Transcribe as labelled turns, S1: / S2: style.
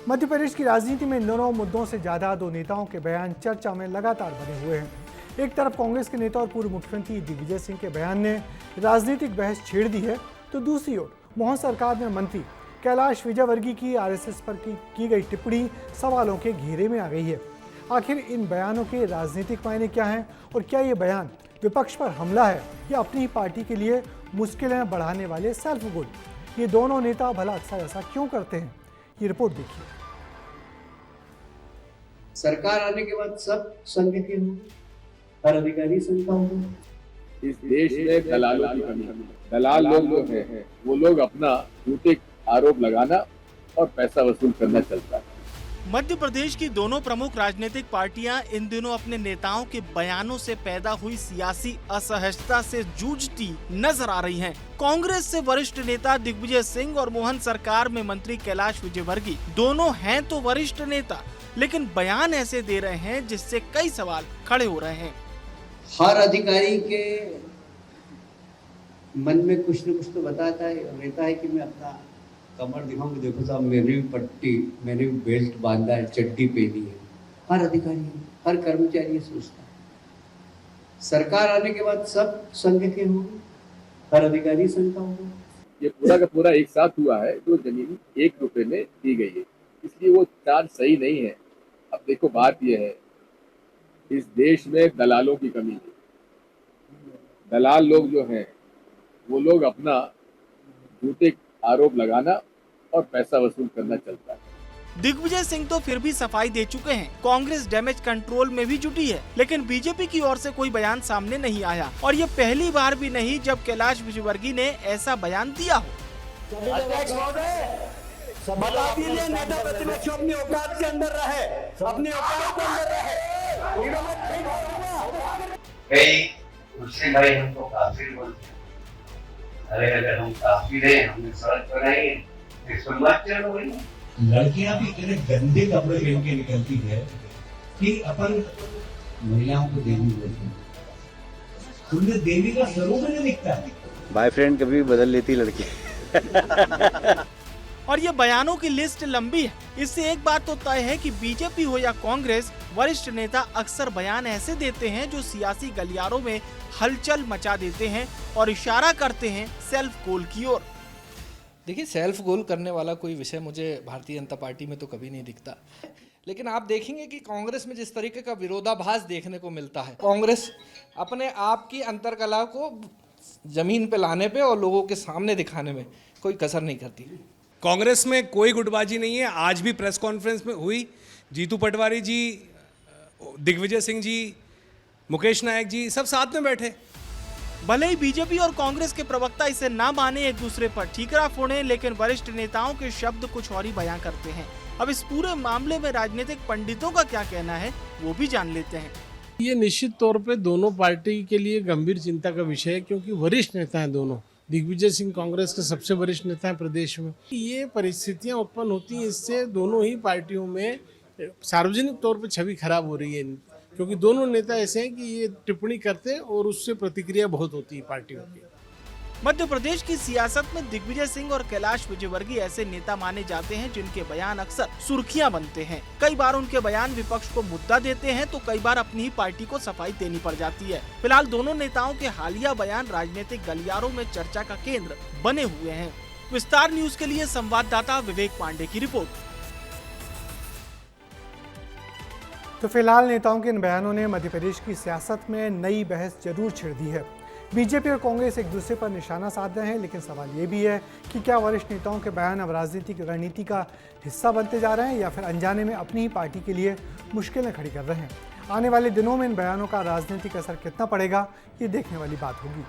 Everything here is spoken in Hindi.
S1: मध्य प्रदेश की राजनीति में इन दोनों मुद्दों से ज्यादा दो नेताओं के बयान चर्चा में लगातार बने हुए हैं। एक तरफ कांग्रेस के नेता और पूर्व मुख्यमंत्री दिग्विजय सिंह के बयान ने राजनीतिक बहस छेड़ दी है, तो दूसरी ओर मोहन सरकार में मंत्री कैलाश विजयवर्गीय की आरएसएस पर की गई टिप्पणी सवालों के घेरे में आ गई है। आखिर इन बयानों के राजनीतिक मायने क्या हैं और क्या ये बयान विपक्ष पर हमला है या अपनी ही पार्टी के लिए मुश्किलें बढ़ाने वाले सेल्फ गोल? ये दोनों नेता भला अक्सर ऐसा क्यों करते हैं, ये रिपोर्ट देखिए।
S2: सरकार आने के बाद सब संघ के होंगे, हर अधिकारी संघ का होगा।
S3: इस देश में दलालों की कमी है। दलाल लोग जो है वो लोग अपना झूठे आरोप लगाना और पैसा वसूल करना चलता है।
S4: मध्य प्रदेश की दोनों प्रमुख राजनीतिक पार्टियां इन दिनों अपने नेताओं के बयानों से पैदा हुई सियासी असहजता से जूझती नजर आ रही हैं। कांग्रेस से वरिष्ठ नेता दिग्विजय सिंह और मोहन सरकार में मंत्री कैलाश विजयवर्गीय दोनों हैं तो वरिष्ठ नेता, लेकिन बयान ऐसे दे रहे हैं जिससे कई सवाल खड़े हो रहे हैं।
S2: हर अधिकारी के मन में कुछ न कुछ तो बताता है और रहता है कि मैं अपना कमर दिखाऊंगा, देखो साहब मैंने भी पट्टी, मैंने भी बेल्ट बांधा है, चड्डी पहनी है। हर अधिकारी, हर कर्मचारी ये सोचता है। सरकार आने के बाद सब संघ के होंगे, हर अधिकारी संघ का होगा।
S3: ये पूरा का पूरा एक साथ हुआ है जो जमीन 1 रुपए में दी गई है, इसलिए वो चार्ज सही नहीं है। अब देखो बात यह है, इस देश में दलालों की कमी है। दलाल लोग जो हैं वो लोग अपना झूठे आरोप लगाना और पैसा वसूल करना चलता है।
S4: दिग्विजय सिंह तो फिर भी सफाई दे चुके हैं, कांग्रेस डैमेज कंट्रोल में भी जुटी है, लेकिन बीजेपी की ओर से कोई बयान सामने नहीं आया और ये पहली बार भी नहीं जब कैलाश विजयवर्गीय ने ऐसा बयान दिया हो।
S5: बता दीजिए, नेता प्रतिपक्ष अपनी औकात के अंदर रहे, अपनी औकात के अंदर रहे।
S6: उससे भाई हमको काफिर बोलते हैं। अरे अगर हम काफिर हैं, हमने सड़क बनाई है, इसको मत चलो भाई।
S7: लड़कियां भी इतने गंदे कपड़े पहन के निकलती है कि अपन महिलाओं को देवी बोलते हैं। उनमें देवी का स्वरूप नहीं दिखता है।
S8: बॉयफ्रेंड कभी बदल लेती लड़की।
S4: और ये बयानों की लिस्ट लंबी है। इससे एक बात तो तय है कि बीजेपी हो या कांग्रेस, वरिष्ठ नेता अक्सर बयान ऐसे देते हैं जो सियासी गलियारों में हलचल मचा देते हैं और इशारा करते हैं सेल्फ गोल की ओर।
S9: देखिए, सेल्फ गोल करने वाला कोई विषय मुझे भारतीय जनता पार्टी में तो कभी नहीं दिखता, लेकिन आप देखेंगे कि कांग्रेस में जिस तरीके का विरोधाभास देखने को मिलता है, कांग्रेस अपने आप की अंतर्कला को जमीन पे लाने पे और लोगों के सामने दिखाने में कोई कसर नहीं करती।
S10: कांग्रेस में कोई गुटबाजी नहीं है। आज भी प्रेस कॉन्फ्रेंस में हुई, जीतू पटवारी जी, दिग्विजय सिंह जी, मुकेश नायक जी सब साथ में बैठे।
S4: भले ही बीजेपी और कांग्रेस के प्रवक्ता इसे ना माने, एक दूसरे पर ठीकरा फोड़े, लेकिन वरिष्ठ नेताओं के शब्द कुछ और ही बयां करते हैं। अब इस पूरे मामले में राजनीतिक पंडितों का क्या कहना है वो भी जान लेते हैं।
S11: ये निश्चित तौर पे दोनों पार्टी के लिए गंभीर चिंता का विषय है, क्योंकि वरिष्ठ नेता हैं दोनों। दिग्विजय सिंह कांग्रेस के सबसे वरिष्ठ नेता हैं प्रदेश में। ये परिस्थितियां उत्पन्न होती हैं, इससे दोनों ही पार्टियों में सार्वजनिक तौर पर छवि खराब हो रही है, क्योंकि दोनों नेता ऐसे हैं कि ये टिप्पणी करते हैं और उससे प्रतिक्रिया बहुत होती है पार्टियों की।
S4: मध्य प्रदेश की सियासत में दिग्विजय सिंह और कैलाश विजयवर्गीय ऐसे नेता माने जाते हैं जिनके बयान अक्सर सुर्खियां बनते हैं। कई बार उनके बयान विपक्ष को मुद्दा देते हैं तो कई बार अपनी ही पार्टी को सफाई देनी पड़ जाती है। फिलहाल दोनों नेताओं के हालिया बयान राजनीतिक गलियारों में चर्चा का केंद्र बने हुए हैं। विस्तार न्यूज के लिए संवाददाता विवेक पांडे की रिपोर्ट।
S1: तो फिलहाल नेताओं के इन बयानों ने मध्य प्रदेश की सियासत में नई बहस जरूर छेड़ दी है। बीजेपी और कांग्रेस एक दूसरे पर निशाना साध रहे हैं, लेकिन सवाल ये भी है कि क्या वरिष्ठ नेताओं के बयान अब राजनीतिक रणनीति का हिस्सा बनते जा रहे हैं या फिर अनजाने में अपनी ही पार्टी के लिए मुश्किलें खड़ी कर रहे हैं। आने वाले दिनों में इन बयानों का राजनीतिक असर कितना पड़ेगा, ये देखने वाली बात होगी।